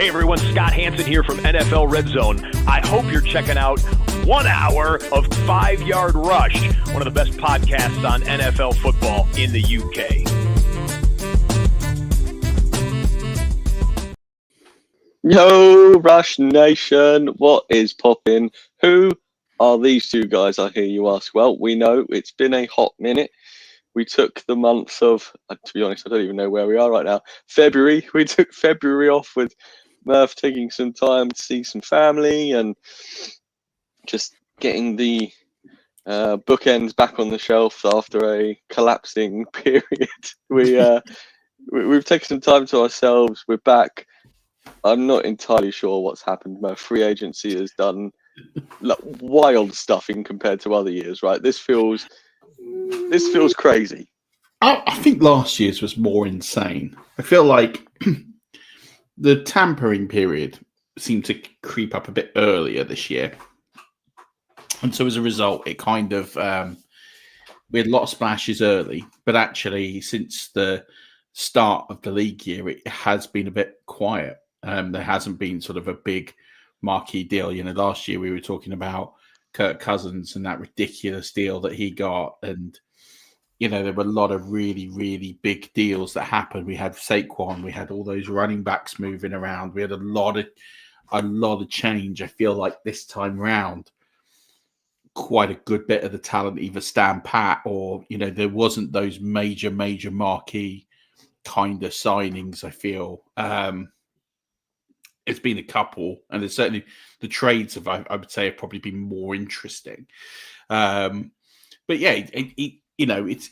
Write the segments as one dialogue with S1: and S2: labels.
S1: Hey everyone, Scott Hansen here from NFL Red Zone. I hope you're checking out 1 hour of 5 Yard Rush, one of the best podcasts on NFL football in the UK.
S2: Yo, Rush Nation, what is poppin'? Who are these two guys, I hear you ask? Well, we know it's been a hot minute. We took the month of, to be honest, I don't even know where we are right now, February. We took February off with Murf taking some time to see some family and just getting the bookends back on the shelf after a collapsing period. We've taken some time to ourselves. We're back. I'm not entirely sure what's happened. My free agency has done wild stuff in compared to other years, right? This feels crazy.
S3: I think last year's was more insane. I feel like the tampering period seemed to creep up a bit earlier this year. And so as a result, it kind of, we had a lot of splashes early, but actually since the start of the league year, it has been a bit quiet. There hasn't been sort of a big marquee deal. You know, last year we were talking about Kirk Cousins and that ridiculous deal that he got. And, you know, there were a lot of really, really big deals that happened. We had Saquon, we had all those running backs moving around. We had a lot of change. I feel like this time round, quite a good bit of the talent either stand pat or, you know, there wasn't those major marquee kind of signings, I feel. It's been a couple, and there's certainly the trades have, I would say, have probably been more interesting. But yeah, you know, it's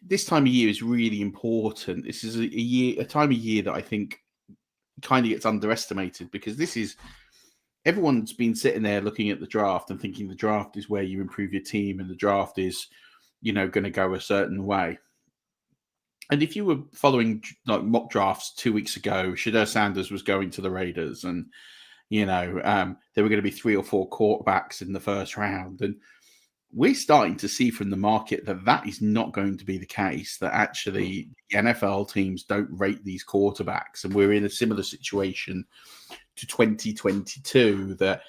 S3: this time of year is really important. This is a time of year that I think kind of gets underestimated because this is everyone's been sitting there looking at the draft and thinking the draft is where you improve your team and the draft is, you know, going to go a certain way. And if you were following like mock drafts 2 weeks ago, Shedeur Sanders was going to the Raiders and, you know, there were going to be 3 or 4 quarterbacks in the first round. And we're starting to see from the market that is not going to be the case, that actually the NFL teams don't rate these quarterbacks. And we're in a similar situation to 2022 that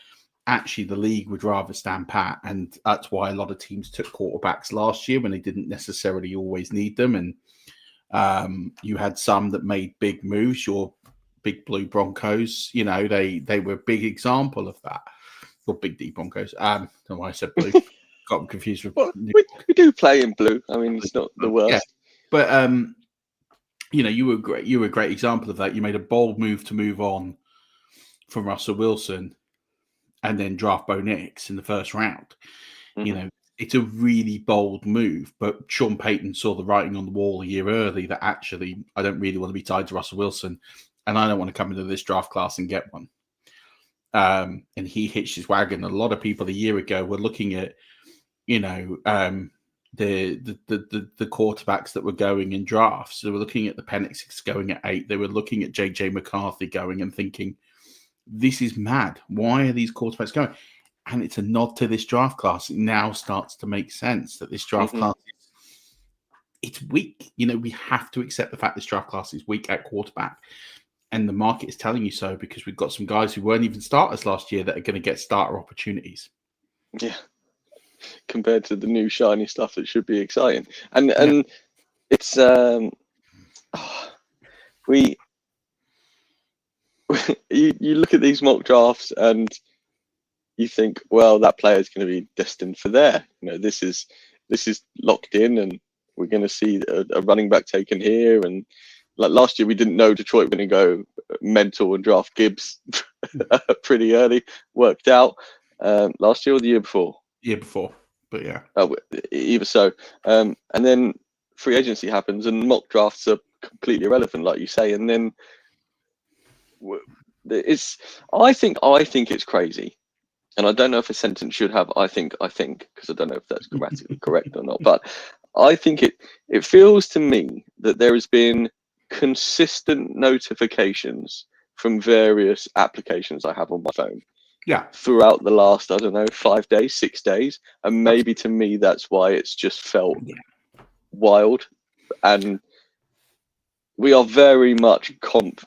S3: actually the league would rather stand pat. And that's why a lot of teams took quarterbacks last year when they didn't necessarily always need them. And you had some that made big moves. Your Big Blue Broncos, you know, they were a big example of that. Or Big D Broncos. I don't know why I said blue. Got confused with.
S2: Well, we do play in blue. I mean, it's not the worst.
S3: Yeah. But you know, you were a great example of that. You made a bold move to move on from Russell Wilson, and then draft Bo Nix in the first round. Mm-hmm. You know, it's a really bold move, but Sean Payton saw the writing on the wall a year early that actually I don't really want to be tied to Russell Wilson and I don't want to come into this draft class and get one. And he hitched his wagon. A lot of people a year ago were looking at, you know, the quarterbacks that were going in drafts. They were looking at the Penix going at 8. They were looking at JJ McCarthy going and thinking, this is mad. Why are these quarterbacks going? And it's a nod to this draft class. It now starts to make sense that this draft class it's weak. You know, we have to accept the fact this draft class is weak at quarterback. And the market is telling you so because we've got some guys who weren't even starters last year that are going to get starter opportunities.
S2: Yeah. Compared to the new shiny stuff that should be exciting. And it's you look at these mock drafts and you think, well, that player is going to be destined for there. You know, this is locked in, and we're going to see a running back taken here. And like last year, we didn't know Detroit were going to go mental and draft Gibbs pretty early. Worked out last year or the year before.
S3: Year before, but yeah.
S2: Either so. And then free agency happens, and mock drafts are completely irrelevant, like you say. And then I think it's crazy. And I don't know if a sentence should have I think, because I don't know if that's grammatically correct or not. But I think it feels to me that there has been consistent notifications from various applications I have on my phone.
S3: Yeah.
S2: Throughout the last, I don't know, 5 days, 6 days. And maybe to me, that's why it's just felt wild. And we are very much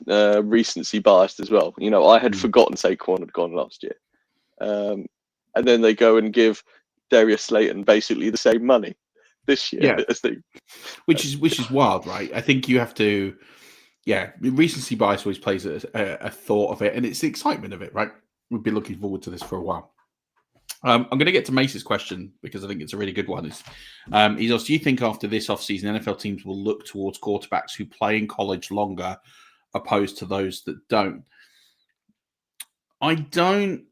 S2: recency biased as well. You know, I had forgotten Saquon had gone last year, and then they go and give Darius Slayton basically the same money this year.
S3: Yeah, which is wild, right? I think you have to. Yeah, recency bias always plays a thought of it, and it's the excitement of it, right? We've been looking forward to this for a while. I'm going to get to Mace's question because I think it's a really good one. He's asked, do you think after this offseason, NFL teams will look towards quarterbacks who play in college longer opposed to those that don't? I don't.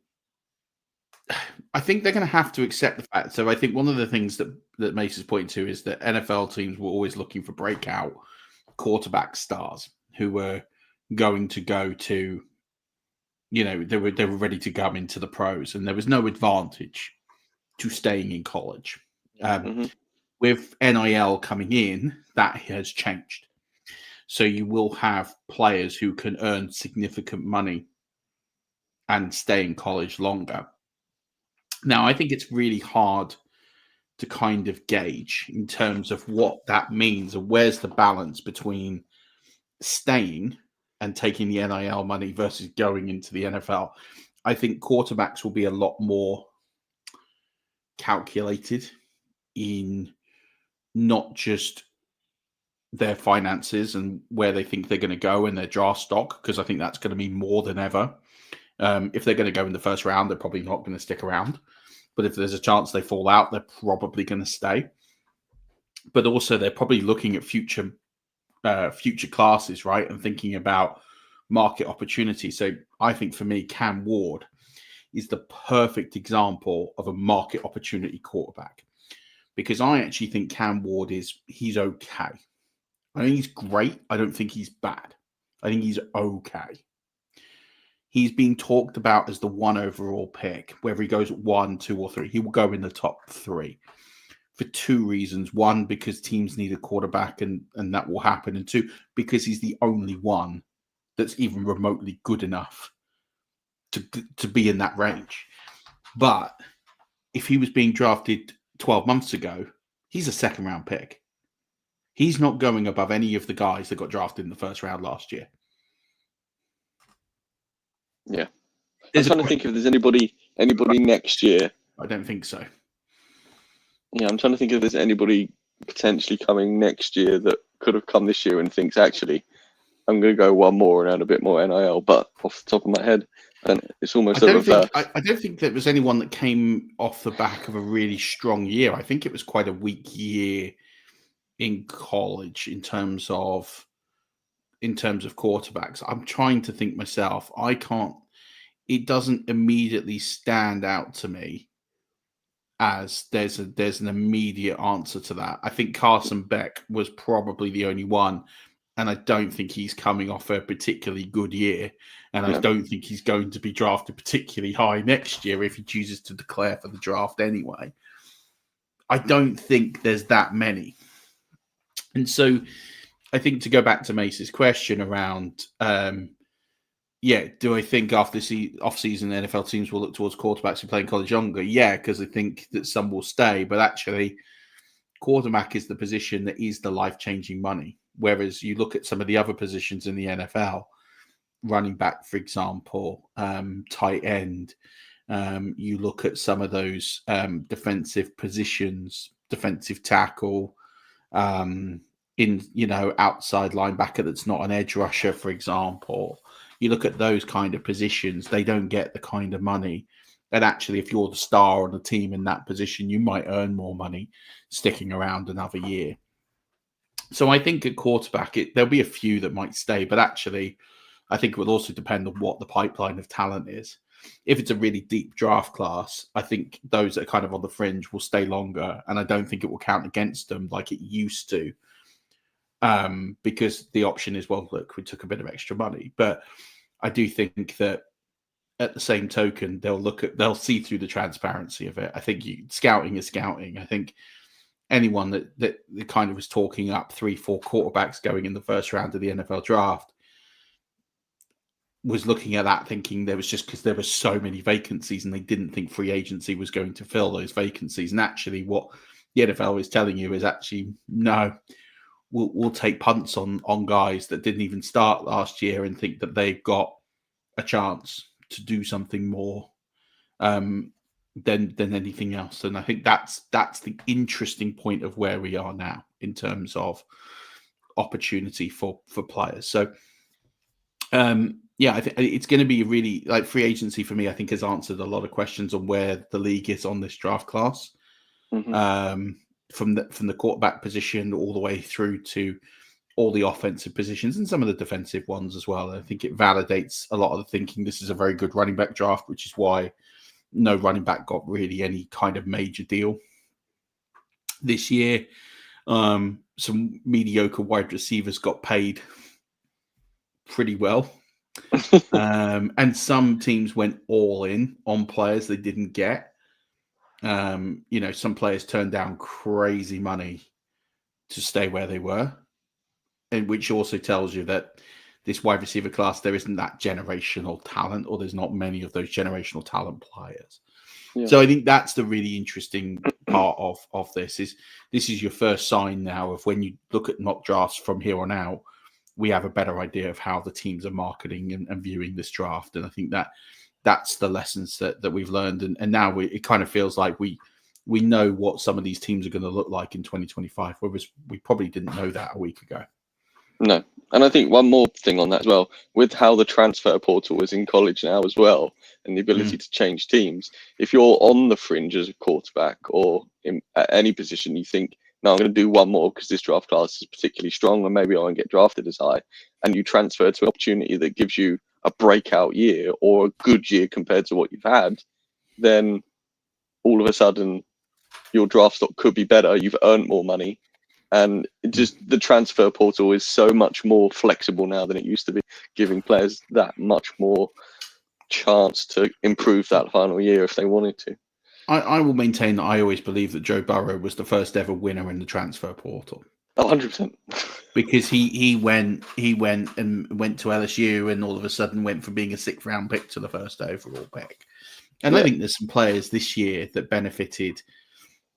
S3: I think they're going to have to accept the fact. So I think one of the things that Mace is pointing to is that NFL teams were always looking for breakout quarterback stars who were going to go to, you know, they were ready to come into the pros, and there was no advantage to staying in college. With NIL coming in, that has changed. So you will have players who can earn significant money and stay in college longer. Now, I think it's really hard to kind of gauge in terms of what that means and where's the balance between staying and taking the NIL money versus going into the NFL. I think quarterbacks will be a lot more calculated in not just their finances and where they think they're going to go in their draft stock, because I think that's going to be more than ever. If they're going to go in the first round, they're probably not going to stick around. But if there's a chance they fall out, they're probably going to stay. But also, they're probably looking at future classes, right, and thinking about market opportunity. So I think for me, Cam Ward is the perfect example of a market opportunity quarterback, because I actually think Cam Ward he's okay. I think he's great. I don't think he's bad. I think he's okay. He's being talked about as the 1 overall pick. Whether he goes 1, 2, or 3, he will go in the top 3 for 2 reasons. 1, because teams need a quarterback, and that will happen. And 2, because he's the only one that's even remotely good enough to be in that range. But if he was being drafted 12 months ago, he's a second-round pick. He's not going above any of the guys that got drafted in the first round last year.
S2: Yeah. I'm trying to think if there's anybody next year.
S3: I don't think so.
S2: Yeah, I'm trying to think if there's anybody potentially coming next year that could have come this year and thinks, actually, I'm going to go one more and add a bit more NIL. But off the top of my head, and it's almost a reverse.
S3: I don't think there was anyone that came off the back of a really strong year. I think it was quite a weak year in college in terms of quarterbacks. I'm trying to think myself. It doesn't immediately stand out to me as there's an immediate answer to that. I think Carson Beck was probably the only one, and I don't think he's coming off a particularly good year, and I don't think he's going to be drafted particularly high next year if he chooses to declare for the draft anyway. I don't think there's that many. And so I think, to go back to Mace's question around, do I think after the off-season NFL teams will look towards quarterbacks who play in college younger? Yeah, because I think that some will stay. But actually, quarterback is the position that is the life-changing money. Whereas you look at some of the other positions in the NFL, running back, for example, tight end, you look at some of those defensive positions, defensive tackle, outside linebacker that's not an edge rusher, for example. You look at those kind of positions, they don't get the kind of money. And actually, if you're the star on the team in that position, you might earn more money sticking around another year. So I think at quarterback, there'll be a few that might stay, but actually, I think it will also depend on what the pipeline of talent is. If it's a really deep draft class, I think those that are kind of on the fringe will stay longer, and I don't think it will count against them like it used to. Because the option is, well, look, we took a bit of extra money. But I do think that at the same token, they'll see through the transparency of it. I think scouting is scouting. I think anyone that kind of was talking up 3-4 quarterbacks going in the first round of the NFL draft was looking at that thinking there was just because there were so many vacancies and they didn't think free agency was going to fill those vacancies. And actually what the NFL is telling you is actually, no, will take punts on guys that didn't even start last year and think that they've got a chance to do something more than anything else. And I think that's the interesting point of where we are now in terms of opportunity for players. So I think it's going to be really like free agency for me. I think has answered a lot of questions on where the league is on this draft class, from the quarterback position all the way through to all the offensive positions and some of the defensive ones as well. I think it validates a lot of the thinking. This is a very good running back draft, which is why no running back got really any kind of major deal this year. Some mediocre wide receivers got paid pretty well. And some teams went all in on players they didn't get. Some players turned down crazy money to stay where they were, and which also tells you that this wide receiver class, there isn't that generational talent, or there's not many of those generational talent players. Yeah. So I think that's the really interesting part of this is your first sign now of when you look at mock drafts from here on out, we have a better idea of how the teams are marketing and viewing this draft. And I think that's the lessons that we've learned. And now it kind of feels like we know what some of these teams are going to look like in 2025, whereas we probably didn't know that a week ago.
S2: No. And I think one more thing on that as well, with how the transfer portal is in college now as well, and the ability to change teams. If you're on the fringe as a quarterback or at any position, you think, no, I'm going to do one more because this draft class is particularly strong and maybe I won't get drafted as high. And you transfer to an opportunity that gives you a breakout year or a good year compared to what you've had, then all of a sudden your draft stock could be better. You've earned more money. And just the transfer portal is so much more flexible now than it used to be, giving players that much more chance to improve that final year if they wanted to.
S3: I will maintain that I always believe that Joe Burrow was the first ever winner in the transfer portal.
S2: 100%.
S3: Because he went to LSU and all of a sudden went from being a 6th round pick to the first overall pick. And I think there's some players this year that benefited.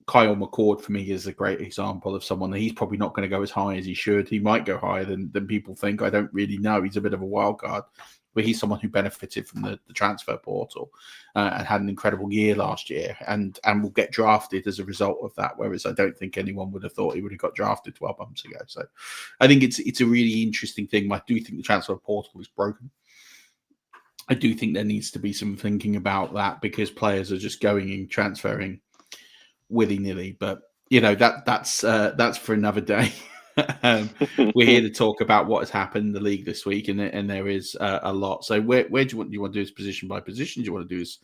S3: Kyle McCord for me is a great example of someone that he's probably not going to go as high as he should. He might go higher than people think. I don't really know. He's a bit of a wild card, but he's someone who benefited from the transfer portal and had an incredible year last year and will get drafted as a result of that. Whereas I don't think anyone would have thought he would have got drafted 12 months ago. So I think it's a really interesting thing. I do think the transfer portal is broken. I do think there needs to be some thinking about that because players are just going and transferring willy-nilly, but that's for another day. We're here to talk about what has happened in the league this week, and there is a lot. So where do you want to do this position by position? Do you want to do this,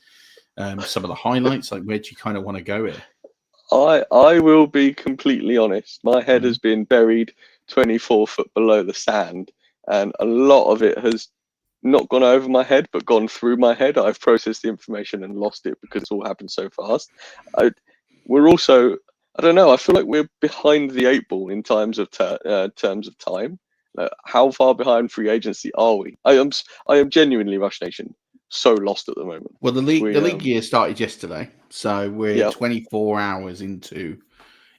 S3: some of the highlights? Like where do you kind of want to go here?
S2: I will be completely honest. My head has been buried 24 foot below the sand, and a lot of it has not gone over my head, but gone through my head. I've processed the information and lost it because it's all happened so fast. We're also, I don't know, I feel like we're behind the 8 ball in terms of time. How far behind free agency are we? I am genuinely, Rush Nation, so lost at the moment.
S3: Well, the league year started yesterday, so we're 24 hours into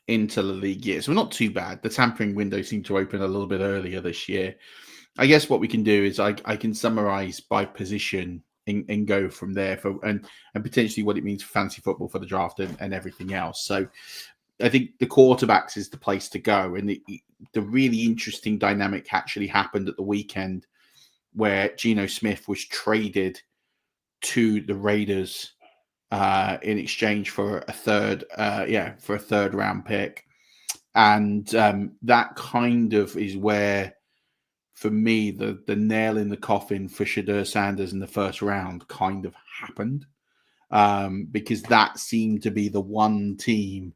S3: the league year. So we're not too bad. The tampering window seemed to open a little bit earlier this year. I guess what we can do is I can summarize by position and go from there and potentially what it means for fantasy football for the draft and everything else. So I think the quarterbacks is the place to go. And the really interesting dynamic actually happened at the weekend where Geno Smith was traded to the Raiders in exchange for a third round pick. And that kind of is where, for me, the nail in the coffin for Shadur Sanders in the first round kind of happened because that seemed to be the one team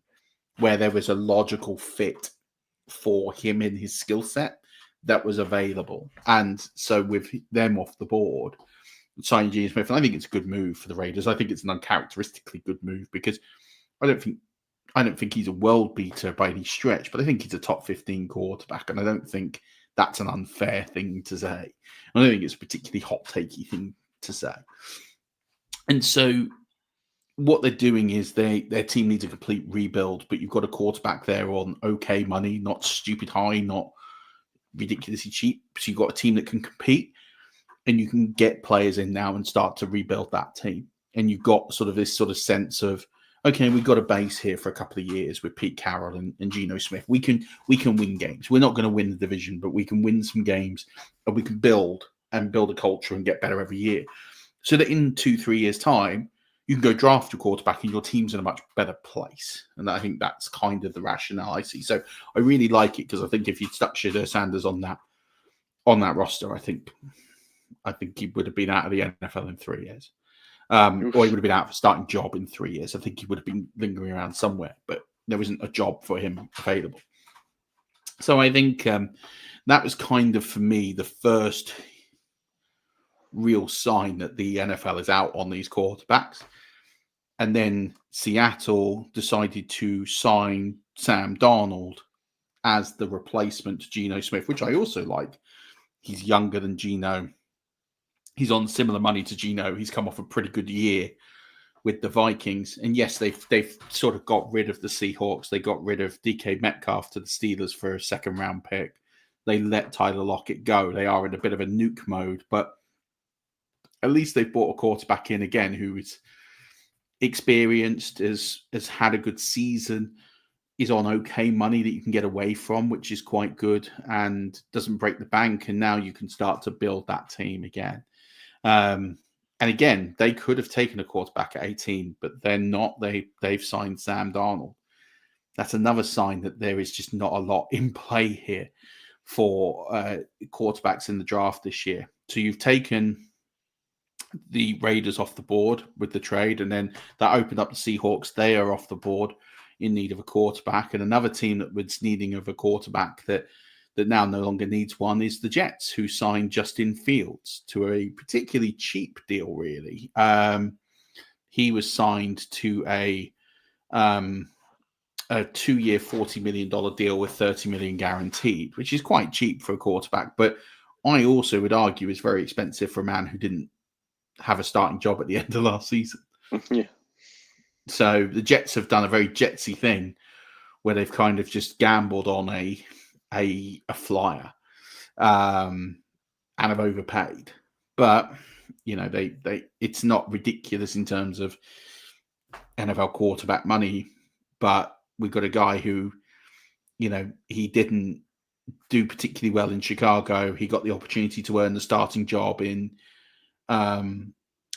S3: where there was a logical fit for him in his skill set that was available. And so with them off the board, signing Geno Smith, and I think it's a good move for the Raiders. I think it's an uncharacteristically good move because I don't think he's a world beater by any stretch, but I think he's a top 15 quarterback, and I don't think that's an unfair thing to say. I don't think it's a particularly hot takey thing to say. And so what they're doing is their team needs a complete rebuild, but you've got a quarterback there on okay money, not stupid high, not ridiculously cheap. So you've got a team that can compete, and you can get players in now and start to rebuild that team. And you've got sort of this sort of sense of, okay, we've got a base here for a couple of years with Pete Carroll and Geno Smith. We can win games. We're not going to win the division, but we can win some games, and we can build a culture and get better every year. So that in 2-3 years' time, you can go draft your quarterback and your team's in a much better place. And I think that's kind of the rationale I see. So I really like it, because I think if you'd stuck Shedeur Sanders on that roster, I think he would have been out of the NFL in 3 years. Or he would have been out of a starting job in 3 years. I think he would have been lingering around somewhere, but there wasn't a job for him available. So I think that was kind of, for me, the first real sign that the NFL is out on these quarterbacks. And then Seattle decided to sign Sam Darnold as the replacement to Geno Smith, which I also like. He's younger than Geno. He's on similar money to Geno. He's come off a pretty good year with the Vikings. And yes, they've sort of got rid of the Seahawks. They got rid of DK Metcalf to the Steelers for a second-round pick. They let Tyler Lockett go. They are in a bit of a nuke mode, but at least they've brought a quarterback in again who is experienced, has had a good season, is on okay money that you can get away from, which is quite good, and doesn't break the bank. And now you can start to build that team again. And again, they could have taken a quarterback at 18, but they're not. They've signed Sam Darnold. That's another sign that there is just not a lot in play here for quarterbacks in the draft this year. So you've taken the Raiders off the board with the trade, and then that opened up the Seahawks. They are off the board in need of a quarterback. And another team that was needing of a quarterback that now no longer needs one is the Jets, who signed Justin Fields to a particularly cheap deal, really. He was signed to a 2-year, $40 million deal with $30 million guaranteed, which is quite cheap for a quarterback. But I also would argue is very expensive for a man who didn't have a starting job at the end of last season.
S2: Yeah.
S3: So the Jets have done a very Jetsy thing where they've kind of just gambled on a flyer and have overpaid. But, you know, they it's not ridiculous in terms of NFL quarterback money, but we've got a guy who, you know, he didn't do particularly well in Chicago. He got the opportunity to earn the starting job in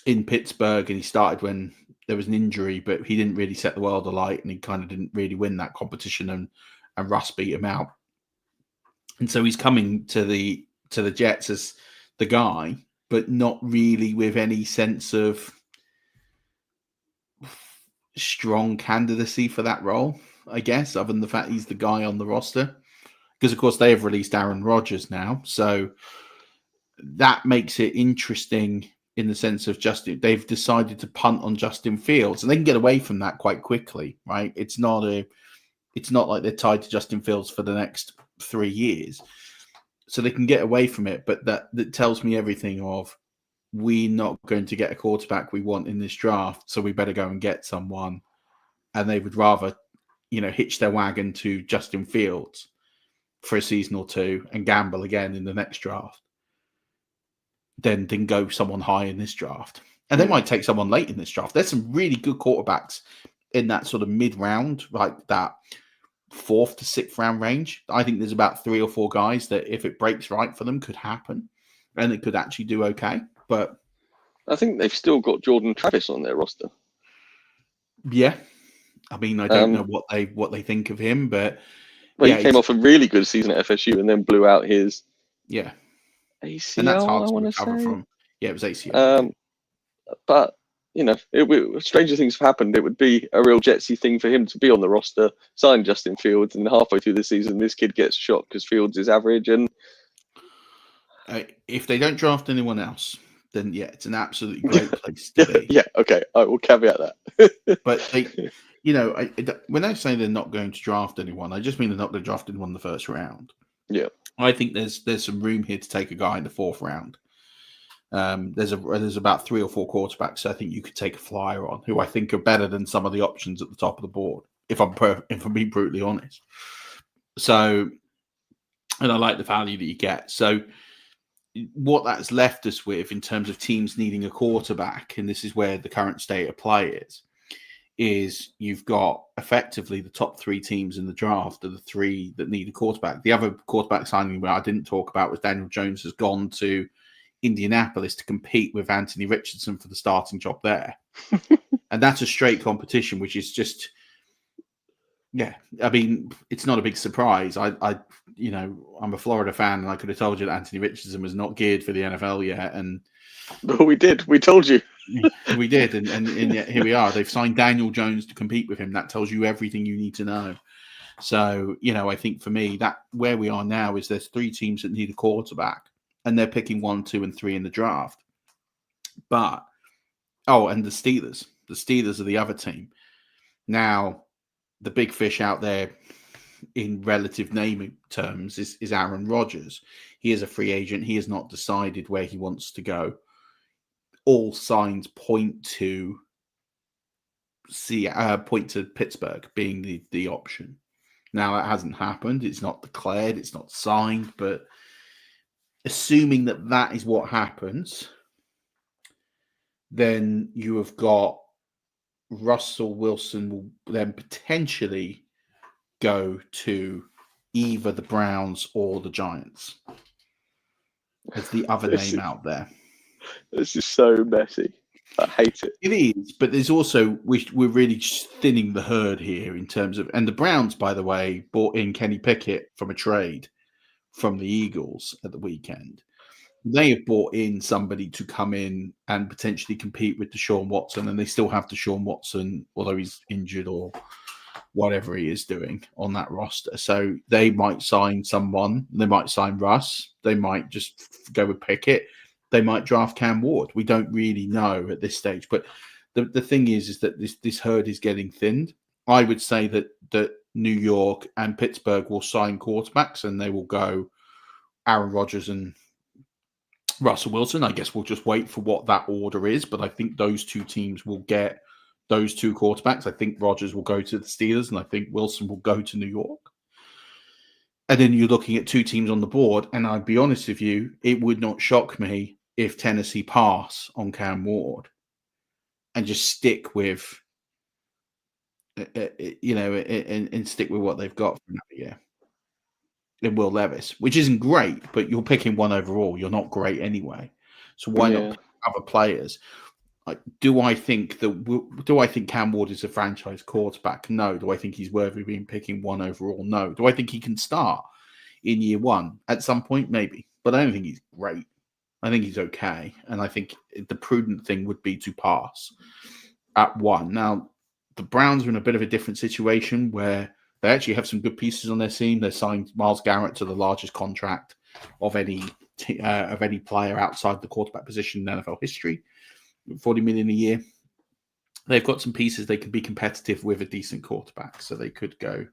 S3: Pittsburgh, and he started when there was an injury, but he didn't really set the world alight, and he kind of didn't really win that competition, and Russ beat him out. And so he's coming to the Jets as the guy, but not really with any sense of strong candidacy for that role, I guess, other than the fact he's the guy on the roster. Because, of course, they have released Aaron Rodgers now. So that makes it interesting in the sense of they've decided to punt on Justin Fields, and they can get away from that quite quickly, right? It's not like they're tied to Justin Fields for the next 3 years. So they can get away from it, but that tells me everything of, we're not going to get a quarterback we want in this draft, so we better go and get someone. And they would rather, you know, hitch their wagon to Justin Fields for a season or two and gamble again in the next draft than go someone high in this draft. And they might take someone late in this draft. There's some really good quarterbacks in that sort of mid-round, like that 4th to 6th round range. I think there's about 3 or 4 guys that, if it breaks right for them, could happen, and it could actually do okay. But
S2: I think they've still got Jordan Travis on their roster.
S3: Yeah, I mean, I don't know what they think of him, but
S2: he came off a really good season at FSU and then blew out his ACL.
S3: And that's hard to recover from. Yeah, it was ACL.
S2: But you know, stranger things have happened. It would be a real Jetsy thing for him to be on the roster, sign Justin Fields, and halfway through the season, this kid gets shot because Fields is average. And
S3: if they don't draft anyone else, then it's an absolutely great place to be.
S2: Yeah, okay, I will caveat that.
S3: But when I say they're not going to draft anyone, I just mean they're not going to draft anyone in the first round.
S2: Yeah,
S3: I think there's some room here to take a guy in the 4th round. There's about 3 or 4 quarterbacks I think you could take a flyer on, who I think are better than some of the options at the top of the board, if I'm being brutally honest. So, and I like the value that you get. So, what that's left us with in terms of teams needing a quarterback, and this is where the current state of play is you've got effectively the top 3 teams in the draft are the 3 that need a quarterback. The other quarterback signing where I didn't talk about was Daniel Jones has gone to Indianapolis to compete with Anthony Richardson for the starting job there. And that's a straight competition, which is just, yeah, I mean, it's not a big surprise. I'm a Florida fan, and I could have told you that Anthony Richardson was not geared for the NFL yet. And
S2: but we did. We told you.
S3: We did. And yet here we are. They've signed Daniel Jones to compete with him. That tells you everything you need to know. So, I think for me, that where we are now is there's 3 teams that need a quarterback, and they're picking 1, 2, and 3 in the draft. But, and the Steelers. The Steelers are the other team. Now, the big fish out there in relative naming terms is Aaron Rodgers. He is a free agent. He has not decided where he wants to go. All signs point to Pittsburgh being the option. Now, that hasn't happened. It's not declared. It's not signed. But assuming that is what happens, then you have got Russell Wilson will then potentially go to either the Browns or the Giants as the other name out there.
S2: This is so messy. I hate it.
S3: It is, but there's also, we're really thinning the herd here in terms of, and the Browns, by the way, bought in Kenny Pickett from a trade from the Eagles at the weekend. They have brought in somebody to come in and potentially compete with Deshaun Watson, and they still have Deshaun Watson, although he's injured or whatever he is doing on that roster. So they might sign someone. They might sign Russ. They might just go with Pickett. They might draft Cam Ward. We don't really know at this stage. But the thing is that this herd is getting thinned. I would say that New York and Pittsburgh will sign quarterbacks, and they will go Aaron Rodgers and Russell Wilson. I guess we'll just wait for what that order is. But I think those 2 teams will get those 2 quarterbacks. I think Rodgers will go to the Steelers, and I think Wilson will go to New York. And then you're looking at 2 teams on the board. And I'd be honest with you, it would not shock me if Tennessee pass on Cam Ward and just stick with, and stick with what they've got for another year. In Will Levis, which isn't great, but you're picking 1 overall. You're not great anyway. So why not pick other players? Do I think Cam Ward is a franchise quarterback? No. Do I think he's worthy of being picking 1 overall? No. Do I think he can start in year 1 at some point? Maybe, but I don't think he's great. I think he's okay, and I think the prudent thing would be to pass at 1. Now, the Browns are in a bit of a different situation where they actually have some good pieces on their team. They signed Myles Garrett to the largest contract of any player outside the quarterback position in NFL history, $40 million a year. They've got some pieces they could be competitive with a decent quarterback, so they could go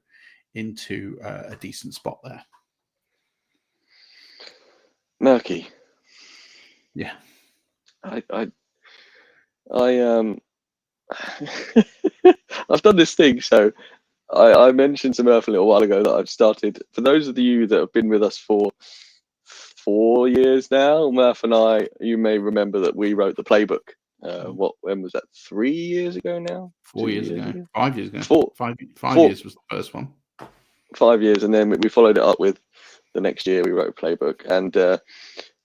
S3: into a decent spot there.
S2: Murky.
S3: Yeah.
S2: I've done this thing. So I mentioned to Murf a little while ago that I've started. For those of you that have been with us for 4 years now, Murf and I, you may remember that we wrote the playbook. When was that? 3 years ago now?
S3: 4 years ago. 5 years ago. Five
S2: four
S3: years was the first one.
S2: 5 years, and then we followed it up with the next year we wrote a playbook. And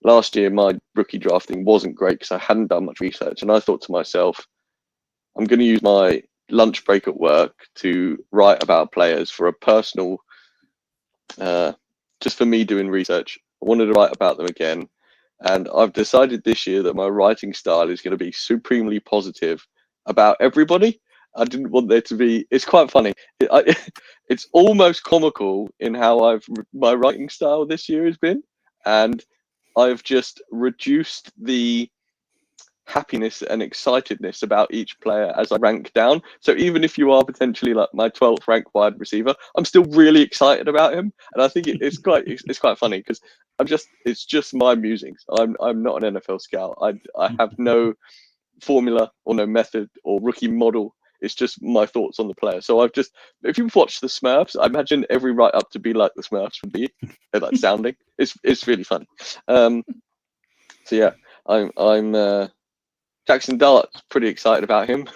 S2: last year my rookie drafting wasn't great because I hadn't done much research, and I thought to myself, I'm going to use my lunch break at work to write about players for a personal, just for me doing research. I wanted to write about them again, and I've decided this year that my writing style is going to be supremely positive about everybody. I didn't want there to be. It's quite funny. It's almost comical in how my writing style this year has been, and I've just reduced the happiness and excitedness about each player as I rank down. So even if you are potentially like my 12th ranked wide receiver, I'm still really excited about him, and I think it's quite funny because it's just my musings. I'm not an NFL scout. I have no formula or no method or rookie model. It's just my thoughts on the player. So if you've watched the Smurfs, I imagine every write up to be like the Smurfs would be, like sounding. It's really fun. So yeah, I'm Jackson Dart's pretty excited about him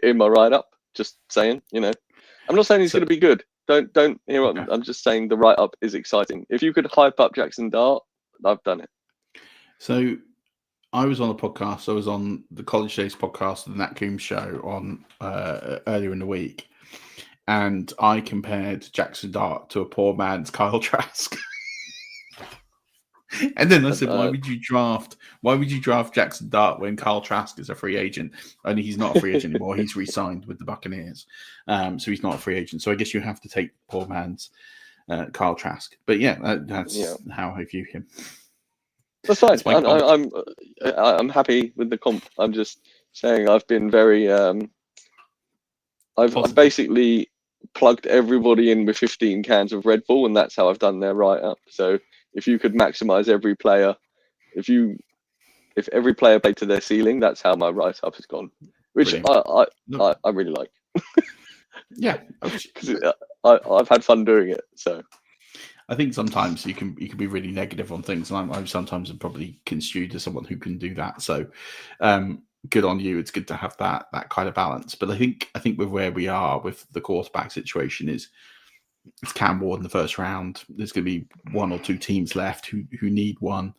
S2: in my write up. Just saying, I'm not saying he's going to be good. Don't hear what I'm just saying. The write up is exciting. If you could hype up Jackson Dart, I've done it.
S3: So I was on a podcast. I was on the College Days podcast, the Nat Coombs show on earlier in the week, and I compared Jackson Dart to a poor man's Kyle Trask. And then I said, why would you draft Jackson Dart when Kyle Trask is a free agent? Only he's not a free agent anymore. He's re-signed with the Buccaneers. So he's not a free agent. So I guess you have to take poor man's Kyle Trask. But yeah, that's how I view him.
S2: That's fine. I'm happy with the comp. I'm just saying I've been very I've basically plugged everybody in with 15 cans of Red Bull, and that's how I've done their write-up. So if you could maximize every player, if every player played to their ceiling, that's how my write-up has gone, which I really like.
S3: Yeah,
S2: because I've had fun doing it. So
S3: I think sometimes you can be really negative on things, and I'm sometimes probably construed as someone who can do that. So good on you. It's good to have that kind of balance. But I think with where we are with the quarterback situation is it's Cam Ward in the first round. There's going to be one or two teams left who need one.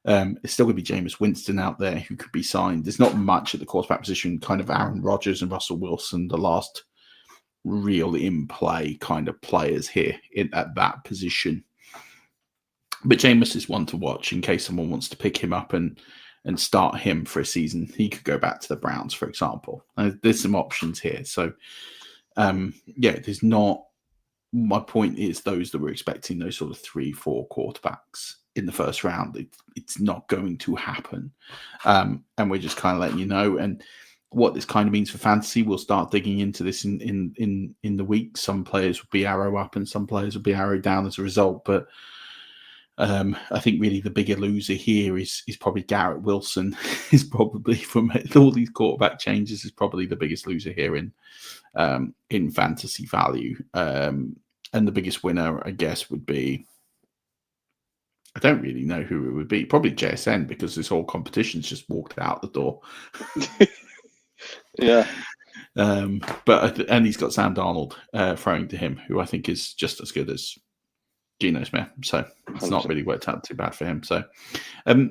S3: It's still going to be Jameis Winston out there who could be signed. There's not much at the quarterback position. Kind of Aaron Rodgers and Russell Wilson, the last real in play kind of players here at that position. But Jameis is one to watch in case someone wants to pick him up and start him for a season. He could go back to the Browns, for example. There's some options here. So there's not. My point is those that were expecting those sort of 3-4 quarterbacks in the first round, it's not going to happen. And we're just kind of letting you know. And what this kind of means for fantasy, we'll start digging into this in the week. Some players will be arrow up and some players will be arrow down as a result. But I think really the bigger loser here is probably Garrett Wilson. Is probably, from all these quarterback changes, is probably the biggest loser here in fantasy value. And the biggest winner, I guess, would be, I don't really know who it would be. Probably JSN, because this whole competition's just walked out the door.
S2: Yeah.
S3: And he's got Sam Darnold throwing to him, who I think is just as good as Geno Smith. So it's
S2: 100%.
S3: not really worked out too bad for him. So I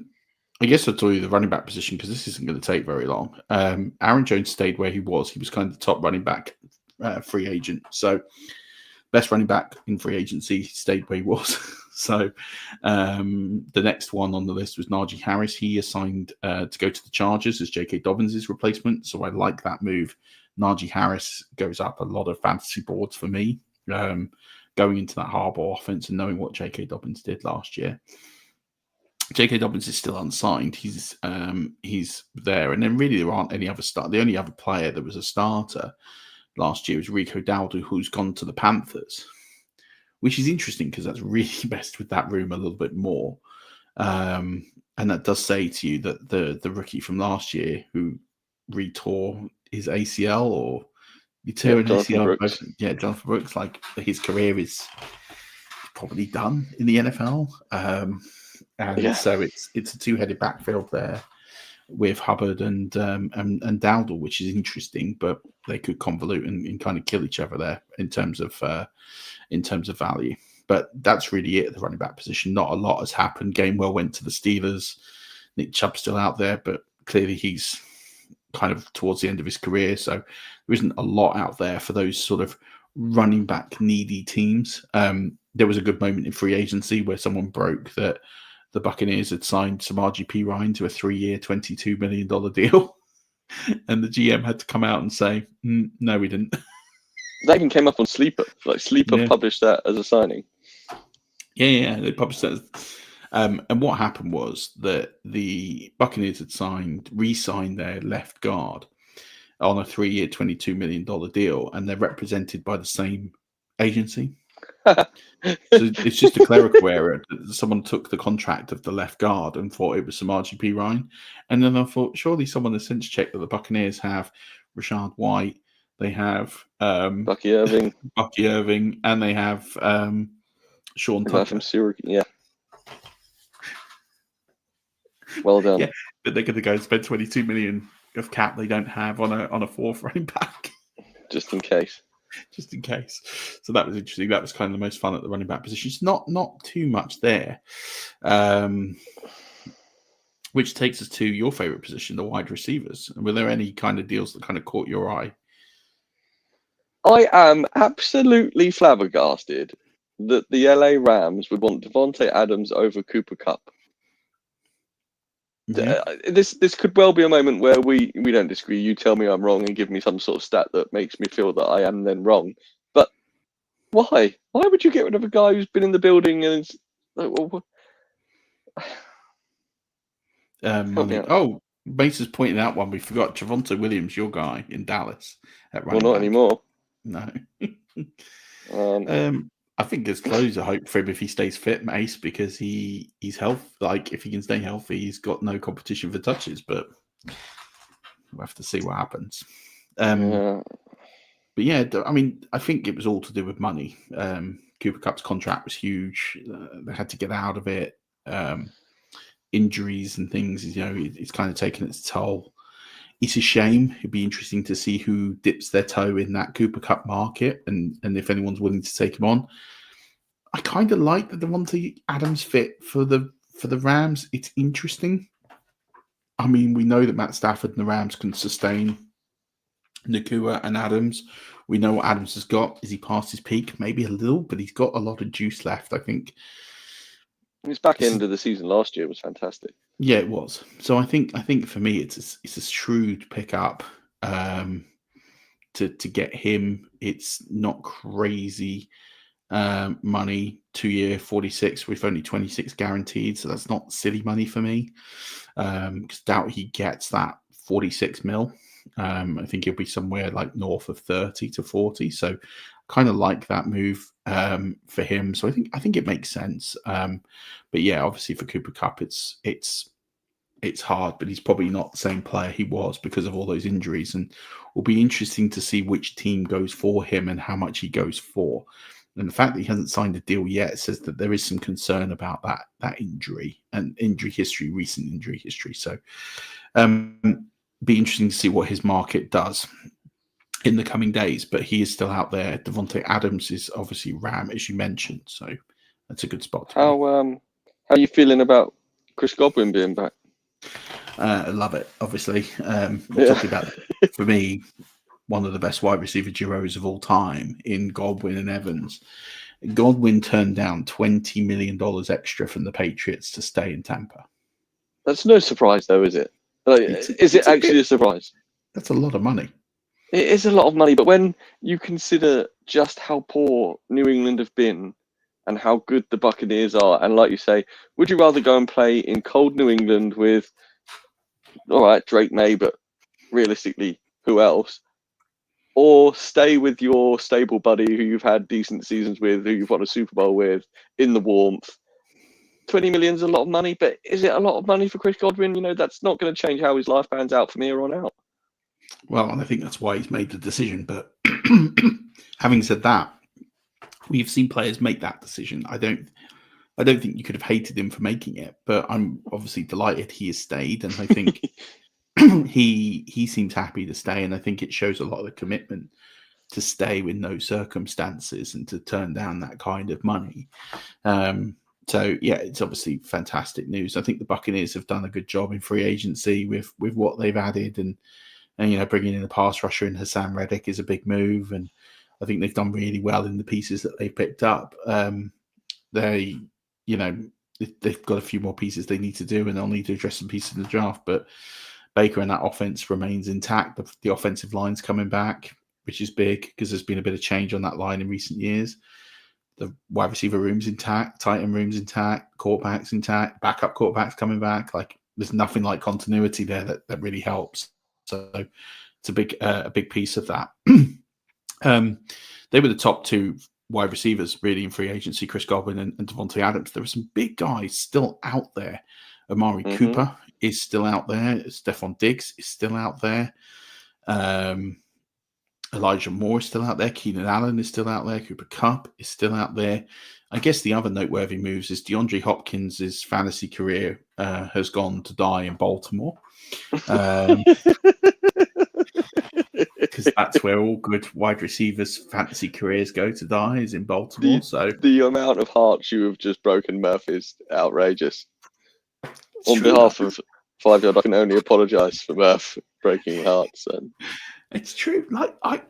S3: guess I'll tell you the running back position, because this isn't going to take very long. Aaron Jones stayed where he was. He was kind of the top running back free agent. So best running back in free agency stayed where he was. So the next one on the list was Najee Harris. He assigned to go to the Chargers as J.K. Dobbins' replacement. So I like that move. Najee Harris goes up a lot of fantasy boards for me, going into that Harbaugh offense and knowing what J.K. Dobbins did last year. J.K. Dobbins is still unsigned. He's there. And then really there aren't any other start. The only other player that was a starter last year was Rico Dowdle, who's gone to the Panthers, which is interesting because that's really messed with that room a little bit more. And that does say to you that the rookie from last year who retore his ACL or
S2: Jonathan Brooks.
S3: Jonathan Brooks, like his career is probably done in the NFL. So it's a two-headed backfield there with Hubbard and Dowdle, which is interesting, but they could convolute and kind of kill each other there in terms of value. But that's really it at the running back position. Not a lot has happened. Gainwell went to the Steelers. Nick Chubb's still out there, but clearly he's kind of towards the end of his career, so there isn't a lot out there for those sort of running back needy teams. There was a good moment in free agency where someone broke that the Buccaneers had signed Samaje Perine to a 3-year, $22 million deal. And the GM had to come out and say, no, we didn't.
S2: That even came up on Sleeper. Like Sleeper published that as a signing.
S3: Yeah, they published that. And what happened was that the Buccaneers had re-signed their left guard on a 3-year, $22 million deal, and they're represented by the same agency. So it's just a clerical error. Someone took the contract of the left guard and thought it was some RGP Ryan. And then I thought, surely someone has since checked that the Buccaneers have Rashad White, they have
S2: Bucky Irving,
S3: and they have Sean
S2: the guy
S3: Tucker.
S2: from Syracuse. Yeah. Well done.
S3: Yeah, but they're going to go and spend 22 million of cap they don't have on a fourth running back.
S2: Just in case.
S3: Just in case. So that was interesting. That was kind of the most fun at the running back position. It's not too much there. Which takes us to your favourite position, the wide receivers. Were there any kind of deals that kind of caught your eye?
S2: I am absolutely flabbergasted that the LA Rams would want Devontae Adams over Cooper Kupp.
S3: Yeah.
S2: This could well be a moment where we don't disagree. You tell me I'm wrong and give me some sort of stat that makes me feel that I am then wrong. But why? Why would you get rid of a guy who's been in the building and is like, well,
S3: money. Oh, Mason's pointing out one. We forgot Javonte Williams, your guy in Dallas at running
S2: not
S3: back.
S2: anymore.
S3: No.
S2: Um,
S3: I think there's closer hope for him if he stays fit, Mace, because he's healthy. Like, if he can stay healthy, he's got no competition for touches, but we'll have to see what happens.
S2: yeah.
S3: But yeah, I mean, I think it was all to do with money. Cooper Kupp's contract was huge. They had to get out of it. Injuries and things, it's kind of taken its toll. It's a shame. It'd be interesting to see who dips their toe in that Cooper Kupp market and if anyone's willing to take him on. I kind of like the Devontae Adams fit for the Rams. It's interesting. I mean, we know that Matt Stafford and the Rams can sustain Nakua and Adams. We know what Adams has got. Is he past his peak? Maybe a little, but he's got a lot of juice left, I think.
S2: His back end of the season last year was fantastic.
S3: Yeah, it was. So I think for me, it's a shrewd pickup to get him. It's not crazy money. 2-year 46 with only 26 guaranteed, so that's not silly money for me. Because doubt he gets that 46 mil. I think he'll be somewhere like north of 30 to 40. So kind of like that move for him. So I think it makes sense. But yeah, obviously for Cooper Kupp, it's hard, but he's probably not the same player he was because of all those injuries. And it'll be interesting to see which team goes for him and how much he goes for. And the fact that he hasn't signed a deal yet says that there is some concern about that injury and recent injury history. So be interesting to see what his market does in the coming days, but he is still out there. Devontae Adams is obviously Ram, as you mentioned, so that's a good spot.
S2: How are you feeling about Chris Godwin being back?
S3: I love it, obviously. We're talking about, for me, one of the best wide receiver duos of all time in Godwin and Evans. Godwin turned down $20 million extra from the Patriots to stay in Tampa.
S2: That's no surprise, though, is it? Is it actually a surprise?
S3: That's a lot of money.
S2: It is a lot of money, but when you consider just how poor New England have been and how good the Buccaneers are, and like you say, would you rather go and play in cold New England with, all right, Drake May, but realistically, who else? Or stay with your stable buddy who you've had decent seasons with, who you've won a Super Bowl with, in the warmth? 20 million is a lot of money, but is it a lot of money for Chris Godwin? That's not going to change how his life pans out from here on out.
S3: Well, and I think that's why he's made the decision. But having said that, we've seen players make that decision. I don't think you could have hated him for making it, but I'm obviously delighted he has stayed, and I think he seems happy to stay, and I think it shows a lot of the commitment to stay with no circumstances and to turn down that kind of money. So yeah, it's obviously fantastic news. I think the Buccaneers have done a good job in free agency with what they've added, and bringing in a pass rusher in Hassan Reddick is a big move, and I think they've done really well in the pieces that they've picked up. They've got a few more pieces they need to do, and they'll need to address some pieces in the draft. But Baker and that offense remains intact. The offensive line's coming back, which is big because there's been a bit of change on that line in recent years. The wide receiver room's intact, tight end room's intact, quarterback's intact, backup quarterback's coming back. Like there's nothing like continuity there that really helps. So it's a big piece of that. They were the top two wide receivers really in free agency, Chris Godwin and Devontae Adams. There were some big guys still out there. Amari Cooper is still out there. Stephon Diggs is still out there. Elijah Moore is still out there. Keenan Allen is still out there. Cooper Kupp is still out there. I guess the other noteworthy moves is DeAndre Hopkins' fantasy career has gone to die in Baltimore. Because that's where all good wide receivers' fantasy careers go to die, is in Baltimore.
S2: The amount of hearts you have just broken, Murph, is outrageous. On behalf of 5 Yard, I can only apologise for Murph breaking hearts. And
S3: it's true. Like, I'm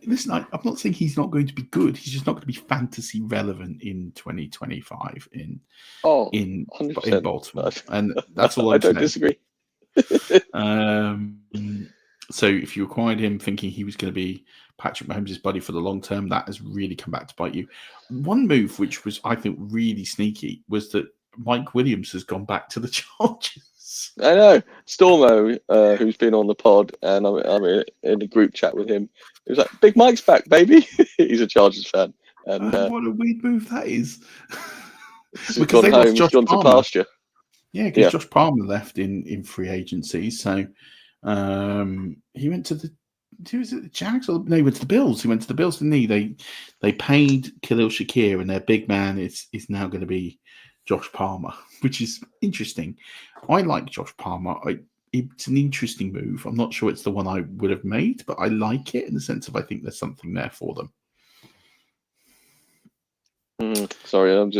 S3: not saying he's not going to be good. He's just not going to be fantasy relevant in 2025 in Baltimore, and that's all. I don't disagree. So if you acquired him thinking he was going to be Patrick Mahomes' buddy for the long term, that has really come back to bite you. One move which was, I think, really sneaky was that Mike Williams has gone back to the Chargers.
S2: I know. Stormo, who's been on the pod, and I'm in a group chat with him, he was like, Big Mike's back, baby. He's a Chargers fan. And
S3: what a weird move that is.
S2: Because gone home, he's gone to pasture.
S3: Yeah, because Josh Palmer left in free agency, so he went to the Jags, or no, he went to the Bills. He went to the Bills, didn't he? They paid Khalil Shakir, and their big man is now going to be Josh Palmer, which is interesting. I like Josh Palmer. It's an interesting move. I'm not sure it's the one I would have made, but I like it in the sense of I think there's something there for them.
S2: Sorry, I'm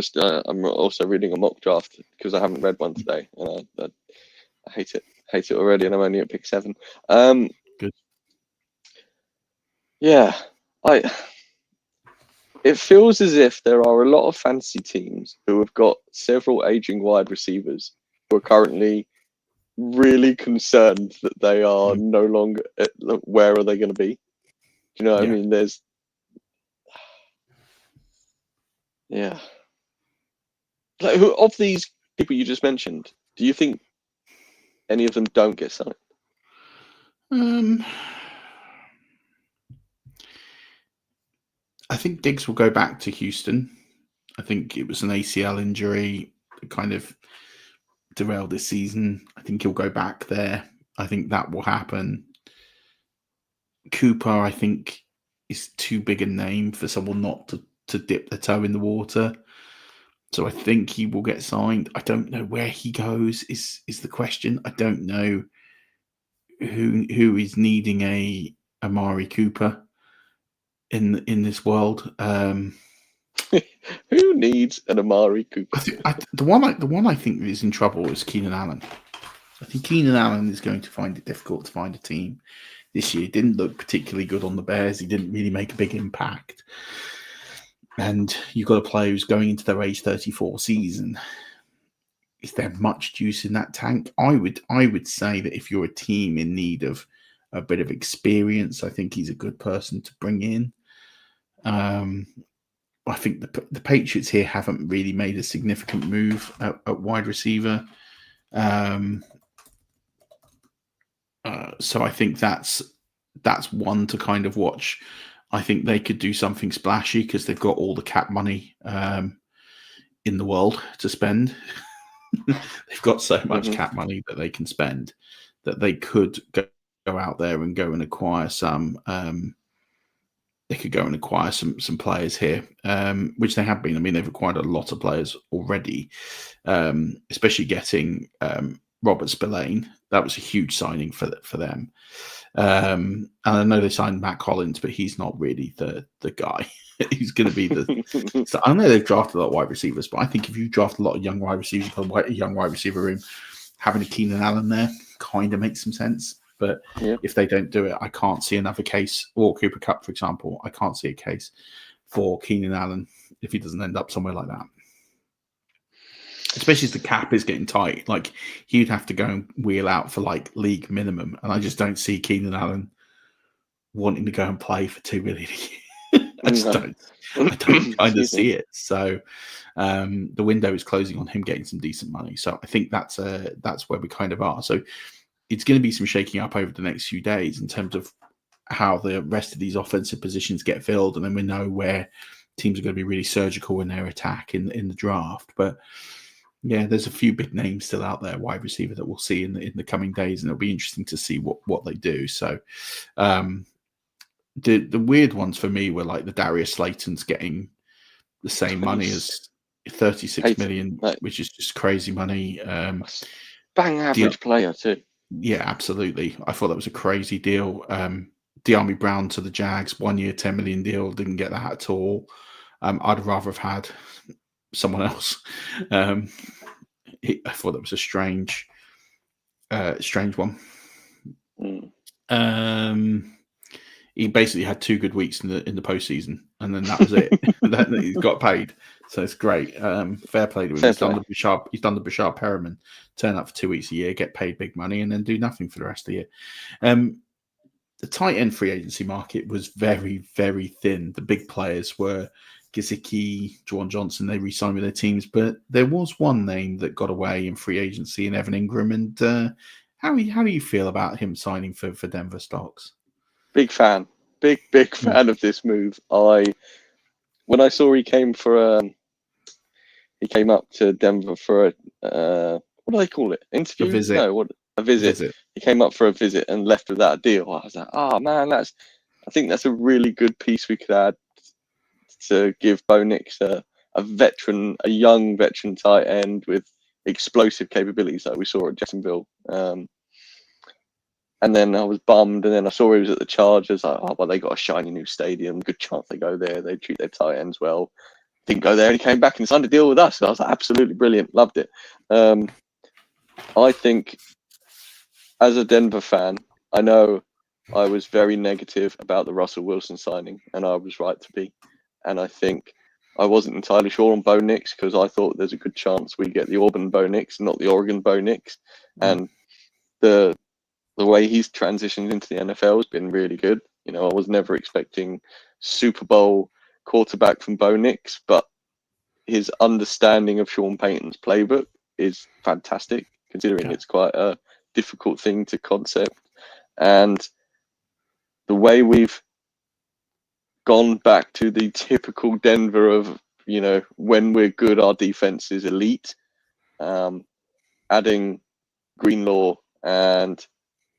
S2: also reading a mock draft because I haven't read one today, and I hate it. Hate it already, and I'm only at pick 7.
S3: Good.
S2: Yeah, it feels as if there are a lot of fantasy teams who have got several aging wide receivers who are currently really concerned that they are no longer. Where are they going to be? Do you know what I mean? There's. Yeah. Like, who of these people you just mentioned, do you think any of them don't get signed?
S3: I think Diggs will go back to Houston. I think it was an ACL injury that kind of derailed this season. I think he'll go back there. I think that will happen. Cooper, I think, is too big a name for someone not to dip their toe in the water. So I think he will get signed. I don't know where he goes is the question. I don't know who is needing a Amari Cooper in this world.
S2: Who needs an Amari Cooper?
S3: The one I think is in trouble is Keenan Allen. I think Keenan Allen is going to find it difficult to find a team this year. Didn't look particularly good on the Bears. He didn't really make a big impact. And you've got a player who's going into their age 34 season. Is there much juice in that tank? I would say that if you're a team in need of a bit of experience, I think he's a good person to bring in. I think the Patriots here haven't really made a significant move at wide receiver. So I think that's one to kind of watch. I think they could do something splashy because they've got all the cap money in the world to spend. They've got so much cap money that they can spend that they could go out there and go and acquire some. They could go and acquire some players here, which they have been. I mean, they've acquired a lot of players already, especially getting Robert Spillane. That was a huge signing for them. And I know they signed Matt Collins, but he's not really the guy. He's going to be the. So I know they've drafted a lot of wide receivers, but I think if you draft a lot of young wide receivers, you've got a young wide receiver room, having a Keenan Allen there kind of makes some sense. But if they don't do it, I can't see another case. Or Cooper Kupp, for example, I can't see a case for Keenan Allen if he doesn't end up somewhere like that. Especially as the cap is getting tight. Like, he'd have to go and wheel out for like league minimum. And I just don't see Keenan Allen wanting to go and play for $2 million a year. I just don't kind of
S2: Excuse me.
S3: see it. So the window is closing on him getting some decent money. So I think that's where we kind of are. So it's going to be some shaking up over the next few days in terms of how the rest of these offensive positions get filled, and then we know where teams are going to be really surgical in their attack in the draft. But yeah, there's a few big names still out there, wide receiver, that we'll see in the coming days, and it'll be interesting to see what they do. So the weird ones for me were like the Darius Slayton's getting the same money as 36 million, which is just crazy money.
S2: Bang average player too.
S3: Yeah, absolutely. I thought that was a crazy deal. De'Ami Brown to the Jags, 1 year, 10 million deal. Didn't get that at all. I'd rather have had someone else. I thought that was a strange one. He basically had 2 good weeks in the postseason, and then that was it. Then he got paid, so it's great. Fair play to him. He's done the Bashar Perriman, turn up for 2 weeks a year, get paid big money, and then do nothing for the rest of the year. The tight end free agency market was very, very thin. The big players were Gesicki, Juwan Johnson. They re-signed with their teams, but there was one name that got away in free agency, in Evan Ingram. And how do you feel about him signing for Denver Stocks?
S2: Big fan, big fan of this move. When I saw he came up to Denver for a what do they call it? Interview?
S3: A visit.
S2: No, a visit. He came up for a visit and left without a deal. I was like, oh man, I think that's a really good piece we could add to give Bo Nix a young veteran tight end with explosive capabilities like we saw at Jacksonville. And then I was bummed, and then I saw he was at the Chargers. Like, oh, well, they got a shiny new stadium. Good chance they go there. They treat their tight ends well. Didn't go there, and he came back and signed a deal with us. So I was like, absolutely brilliant. Loved it. I think, as a Denver fan, I know I was very negative about the Russell Wilson signing, and I was right to be. And I think I wasn't entirely sure on Bo Nix because I thought there's a good chance we get the Auburn Bo Nix, not the Oregon Bo Nix. And the way he's transitioned into the NFL has been really good. You know, I was never expecting Super Bowl quarterback from Bo Nix, but his understanding of Sean Payton's playbook is fantastic, considering it's quite a difficult thing to concept. And the way we've gone back to the typical Denver of, you know, when we're good, our defense is elite. Adding Greenlaw and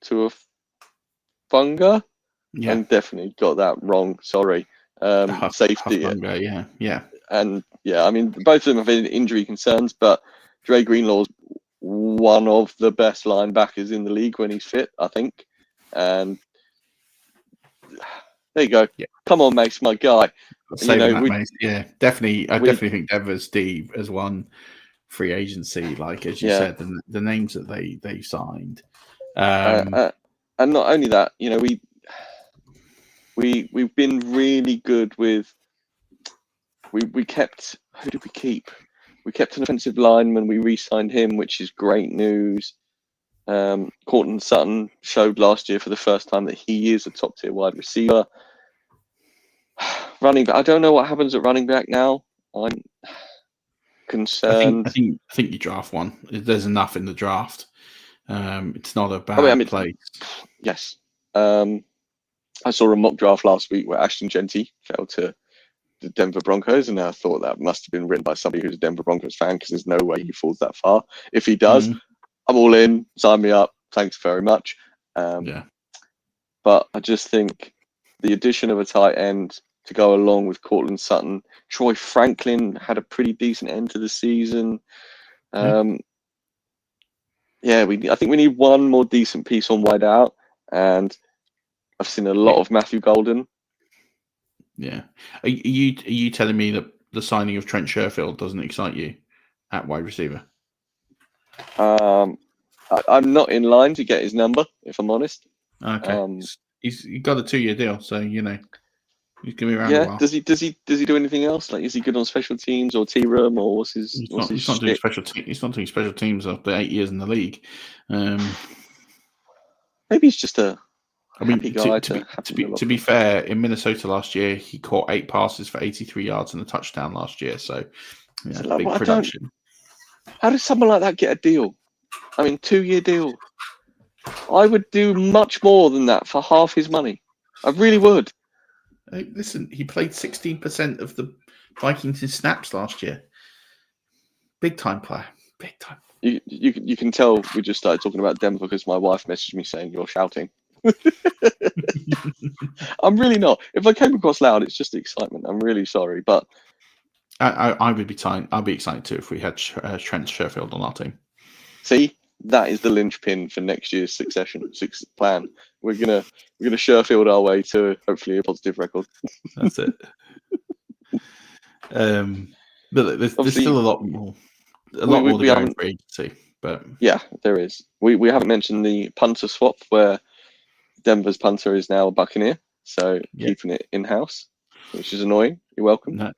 S2: Tuafunga, and definitely got that wrong. Sorry, safety.
S3: Yeah.
S2: And I mean, both of them have injury concerns, but Dre Greenlaw's one of the best linebackers in the league when he's fit, I think. And there you go. Yeah. Come on, Mace, my guy.
S3: Mace. Yeah, definitely. I definitely think Denver's Steve has won free agency. Like as you said, the names that they signed.
S2: And not only that, you know, we've been really good with. We kept. Who did we keep? We kept an offensive lineman. We re-signed him, which is great news. Courtland Sutton showed last year for the first time that he is a top-tier wide receiver. Running back, I don't know what happens at running back now. I'm concerned.
S3: I think you draft one. There's enough in the draft. It's not a bad place.
S2: Yes. I saw a mock draft last week where Ashton Genty fell to the Denver Broncos, and I thought that must have been written by somebody who's a Denver Broncos fan, because there's no way he falls that far. If he does, I'm all in. Sign me up. Thanks very much. But I just think the addition of a tight end to go along with Courtland Sutton, Troy Franklin had a pretty decent end to the season. I think we need one more decent piece on wide out, and I've seen a lot of Matthew Golden.
S3: Yeah. Are you telling me that the signing of Trent Sherfield doesn't excite you at wide receiver?
S2: I'm not in line to get his number, if I'm honest.
S3: Okay. He's got a 2-year deal, so you know he's gonna be around a while.
S2: Does he do anything else? Like, is he good on special teams or T-room, or what's his?
S3: He's not doing special teams after 8 years in the league.
S2: Maybe he's just a
S3: I mean,
S2: happy guy
S3: to be fair, in Minnesota last year, he caught 8 passes for 83 yards and a touchdown last year. So, yeah,
S2: So, like,
S3: big production.
S2: How does someone like that get a deal? I mean, 2-year deal. I would do much more than that for half his money. I really would.
S3: Hey, listen, he played 16% of the Vikings' snaps last year. Big time player. Big time.
S2: You can tell we just started talking about Denver because my wife messaged me saying you're shouting. I'm really not. If I came across loud, it's just excitement. I'm really sorry, but
S3: I would be I'd be excited too if we had Trent Sherfield on our team.
S2: See, that is the linchpin for next year's succession plan. We're gonna Sherfield our way to hopefully a positive record.
S3: That's it. But there's still a lot more. A lot more to go in free agency, but
S2: yeah, there is. We haven't mentioned the punter swap where Denver's punter is now a Buccaneer, so keeping it in house, which is annoying. You're welcome.
S3: No.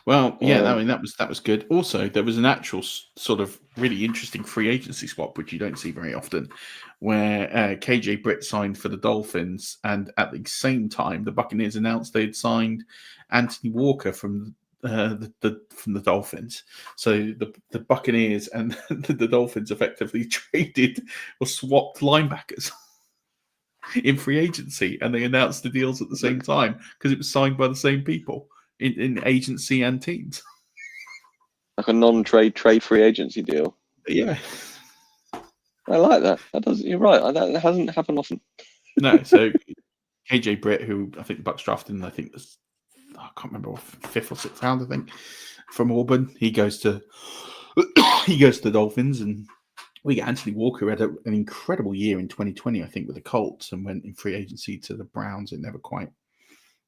S3: Well, yeah, I mean that was good. Also, there was an actual sort of really interesting free agency swap, which you don't see very often, where KJ Britt signed for the Dolphins, and at the same time, the Buccaneers announced they had signed Anthony Walker from the Dolphins. So the Buccaneers and the Dolphins effectively traded or swapped linebackers in free agency, and they announced the deals at the same time because it was signed by the same people in agency and teams.
S2: Like a non-trade trade free agency deal.
S3: Yeah,
S2: I like that. You're right. That hasn't happened often.
S3: No, so KJ Britt, who I think the Bucks drafted, and I think I can't remember, 5th or 6th round, I think, from Auburn. He goes to the Dolphins, and we get Anthony Walker, had an incredible year in 2020, I think, with the Colts, and went in free agency to the Browns. It never quite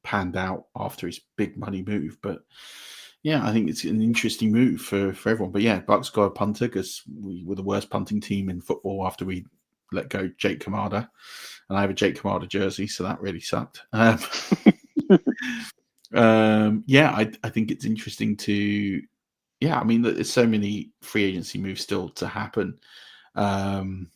S3: panned out after his big money move, but yeah, I think it's an interesting move for everyone. But yeah, Bucks got a punter because we were the worst punting team in football after we let go Jake Kamada, and I have a Jake Kamada jersey, so that really sucked. Yeah, I think it's interesting to. Yeah, I mean, there's so many free agency moves still to happen. And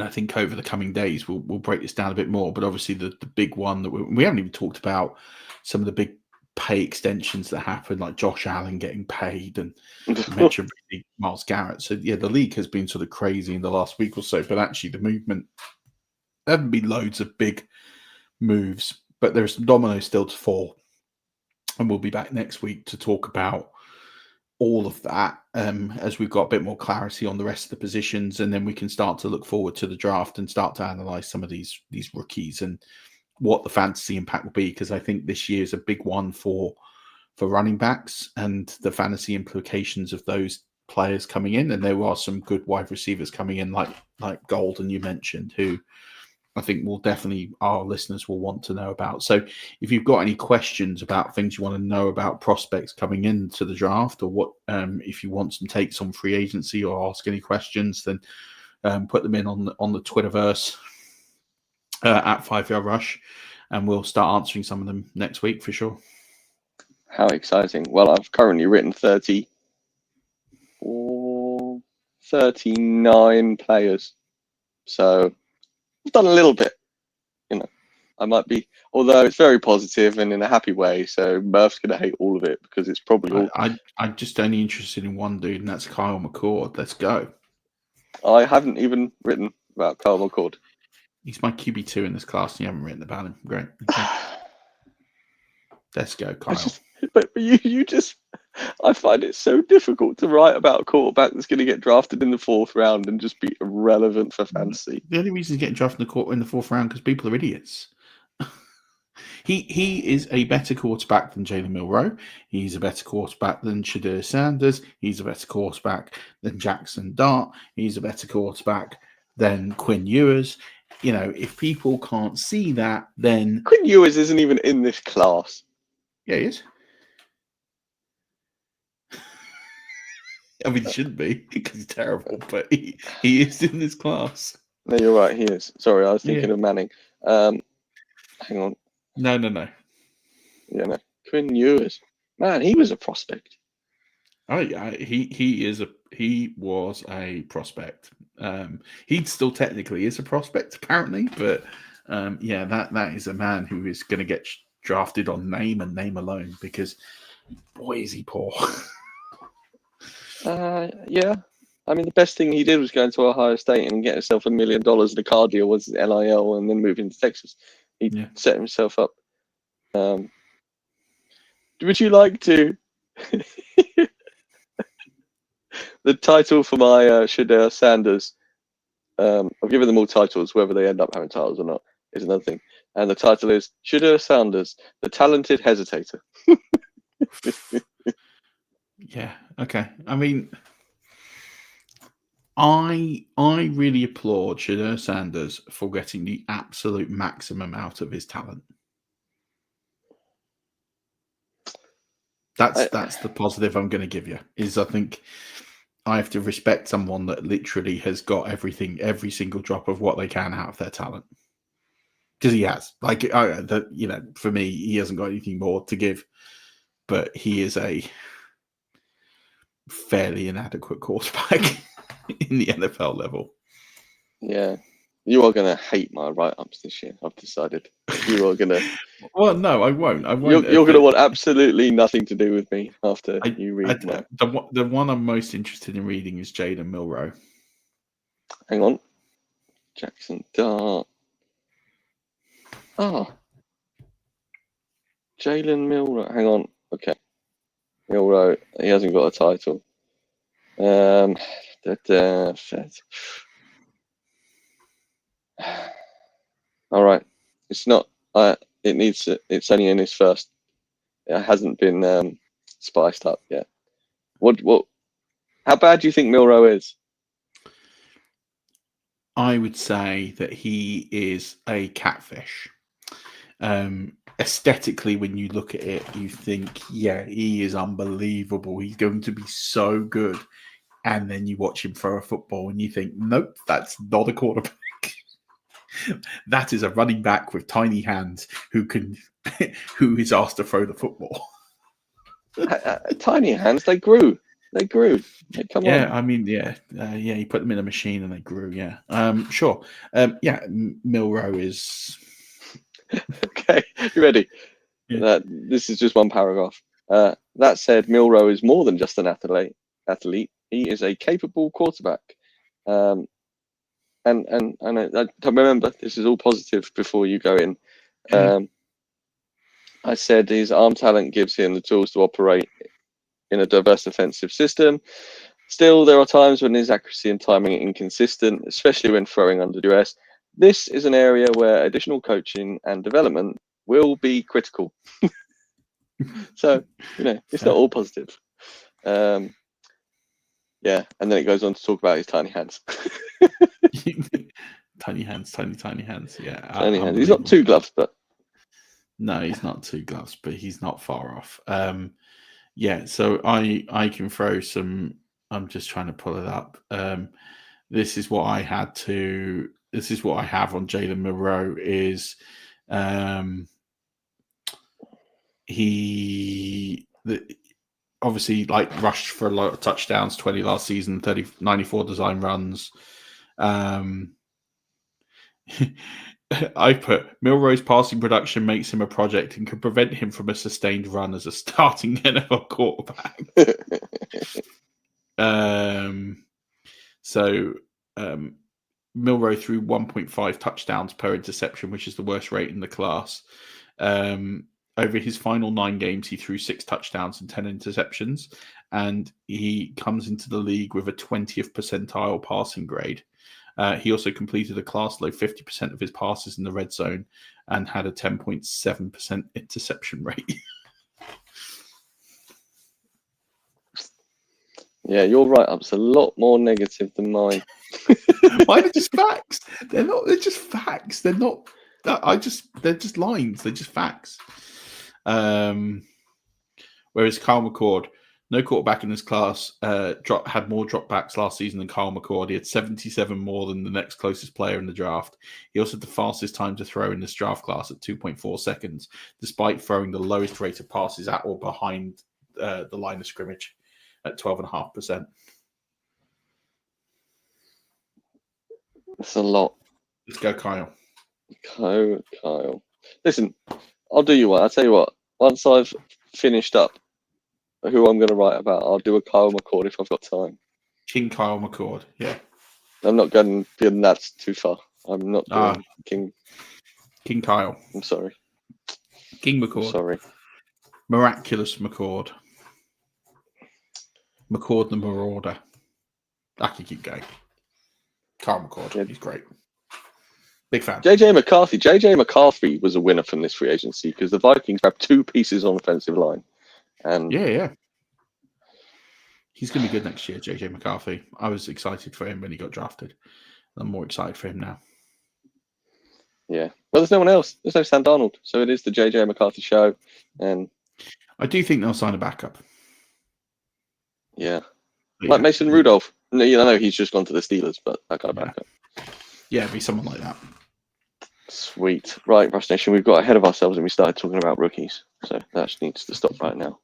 S3: I think over the coming days, we'll break this down a bit more. But obviously, the big one that we haven't even talked about, some of the big pay extensions that happened, like Josh Allen getting paid, and you mentioned Myles Garrett. So, yeah, the league has been sort of crazy in the last week or so. But actually, the movement, there haven't been loads of big moves, but there's some dominoes still to fall. And we'll be back next week to talk about all of that as we've got a bit more clarity on the rest of the positions, and then we can start to look forward to the draft and start to analyze some of these rookies and what the fantasy impact will be, because I think this year is a big one for running backs and the fantasy implications of those players coming in. And there are some good wide receivers coming in, like Golden you mentioned, who I think our listeners will want to know about. So if you've got any questions about things you want to know about prospects coming into the draft, or what if you want some takes on free agency or ask any questions, then put them in on the Twitterverse at 5 Yard Rush, and we'll start answering some of them next week for sure.
S2: How exciting. Well, I've currently written 39 players. So I've done a little bit, I might be, although it's very positive and in a happy way. So Murph's going to hate all of it because it's probably all.
S3: I'm just only interested in one dude, and that's Kyle McCord. Let's go.
S2: I haven't even written about Kyle McCord.
S3: He's my QB2 in this class, and you haven't written about him. Great. Okay. Let's go, Kyle.
S2: But you just, I find it so difficult to write about a quarterback that's going to get drafted in the 4th round and just be irrelevant for fantasy.
S3: The only reason he's getting drafted in the 4th round because people are idiots. He is a better quarterback than Jalen Milroe. He's a better quarterback than Shadur Sanders. He's a better quarterback than Jackson Dart. He's a better quarterback than Quinn Ewers. If people can't see that, then
S2: Quinn Ewers isn't even in this class.
S3: Yeah, he is. I mean, he shouldn't be because he's terrible, but he is in this class.
S2: No, you're right. He is. Sorry, I was thinking of Manning. Hang on.
S3: No.
S2: Yeah, no. Quinn Ewers. Man, he was a prospect.
S3: Oh yeah, he was a prospect. He still technically is a prospect, apparently, but that is a man who is going to get drafted on name and name alone because, boy, is he poor.
S2: Yeah. I mean, the best thing he did was going to Ohio State and get himself $1 million in a car deal was NIL and then move into Texas. He set himself up. Would you like to? The title for my Shedeur Sanders, I've given them all titles, whether they end up having titles or not is another thing. And the title is Shedeur Sanders, the talented hesitator.
S3: Yeah, okay. I mean, I really applaud Shedeur Sanders for getting the absolute maximum out of his talent. That's the positive I'm going to give you. Is I think I have to respect someone that literally has got everything, every single drop of what they can out of their talent. Because he has, for me, he hasn't got anything more to give, but he is a fairly inadequate quarterback in the NFL level.
S2: Yeah. You are going to hate my write-ups this year, I've decided. You are going to...
S3: Well, no, I won't.
S2: You're going to want absolutely nothing to do with me after you read my...
S3: The one I'm most interested in reading is Jalen Milroe.
S2: Hang on. Jackson Dart. Jalen Milroe. Hang on. Okay. Milroe. He hasn't got a title. All right. It's not. It needs. It's only in his first. It hasn't been spiced up yet. What? How bad do you think Milroe is?
S3: I would say that he is a catfish. Aesthetically, when you look at it, you think, yeah, he is unbelievable. He's going to be so good. And then you watch him throw a football and you think, nope, that's not a quarterback. That is a running back with tiny hands who is asked to throw the football.
S2: Tiny hands, they grew. Come on.
S3: I mean, you put them in a machine and they grew. Yeah, sure. Milroe is.
S2: Okay, you ready? Yeah. This is just one paragraph. That said, Milroe is more than just an athlete. He is a capable quarterback. And I remember, this is all positive before you go in. I said his arm talent gives him the tools to operate in a diverse defensive system. Still, there are times when his accuracy and timing are inconsistent, especially when throwing under duress. This is an area where additional coaching and development will be critical. So, it's not all positive. Yeah, and then it goes on to talk about his tiny hands.
S3: Tiny hands. Yeah,
S2: tiny hands. He's not 2 gloves, but
S3: no, he's not 2 gloves, but he's not far off. So I can throw some. I'm just trying to pull it up. This is what I have on Jalen Milroe. Is obviously rushed for a lot of touchdowns, 20 last season, 94 design runs. I put Milroe's passing production makes him a project and could prevent him from a sustained run as a starting NFL quarterback. Milroe threw 1.5 touchdowns per interception, which is the worst rate in the class. Over his final 9 games, he threw 6 touchdowns and 10 interceptions, and he comes into the league with a 20th percentile passing grade. He also completed a class low 50% of his passes in the red zone and had a 10.7% interception rate.
S2: Yeah, your write-up's a lot more negative than mine.
S3: Mine are just facts. They're just facts. They're not. They're just lines. They're just facts. Whereas Kyle McCord, no quarterback in this class, had more dropbacks last season than Kyle McCord. He had 77 more than the next closest player in the draft. He also had the fastest time to throw in this draft class at 2.4 seconds, despite throwing the lowest rate of passes at or behind the line of scrimmage at 12.5%.
S2: That's a lot.
S3: Let's go, Kyle.
S2: Kyle. Listen, I'll do you one. I'll tell you what. Once I've finished up who I'm going to write about, I'll do a Kyle McCord if I've got time.
S3: King Kyle McCord. Yeah.
S2: I'm not going beyond that's too far. I'm not doing
S3: King Kyle.
S2: I'm sorry.
S3: King McCord.
S2: I'm sorry.
S3: Miraculous McCord. McCord the Marauder. I can keep going. Kyle McCord. Yeah. He's great. Big fan.
S2: JJ McCarthy was a winner from this free agency because the Vikings grabbed 2 pieces on offensive line. And
S3: yeah. He's going to be good next year, JJ McCarthy. I was excited for him when he got drafted. I'm more excited for him now.
S2: Yeah. Well, there's no one else. There's no Sam Darnold. So it is the JJ McCarthy show. And
S3: I do think they'll sign a backup.
S2: Yeah. Like Mason Rudolph. No, I know he's just gone to the Steelers, but that kind of backup.
S3: Yeah, it'd be someone like that.
S2: Sweet. Right, Rush Nation, we've got ahead of ourselves and we started talking about rookies. So that needs to stop right now.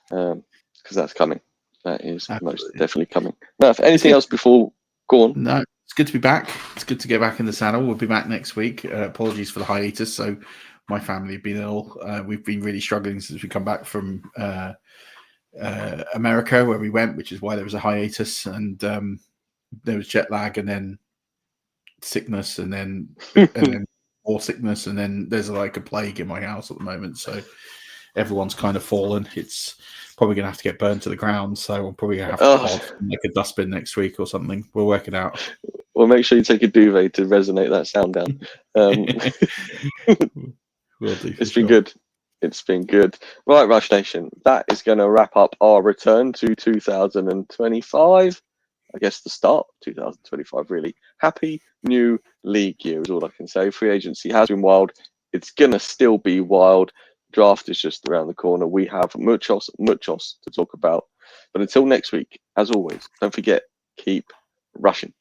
S2: Because that's coming. That is most definitely coming. Now, if anything else before, go on.
S3: No, it's good to be back. It's good to get back in the saddle. We'll be back next week. Apologies for the hiatus. So my family have been ill. We've been really struggling since we come back from America, where we went, which is why there was a hiatus. And there was jet lag and then sickness and then more sickness. And then there's like a plague in my house at the moment. So everyone's kind of fallen. It's probably going to have to get burned to the ground. So I'm probably going to have to make a dustbin next week or something. We'll work it out.
S2: Well, make sure you take a duvet to resonate that sound down.
S3: Will do.
S2: It's been good. It's been good. Right, Rush Nation, that is going to wrap up our return to 2025. I guess the start of 2025, really. Happy new league year is all I can say. Free agency has been wild. It's going to still be wild. Draft is just around the corner. We have muchos to talk about. But until next week, as always, don't forget, keep rushing.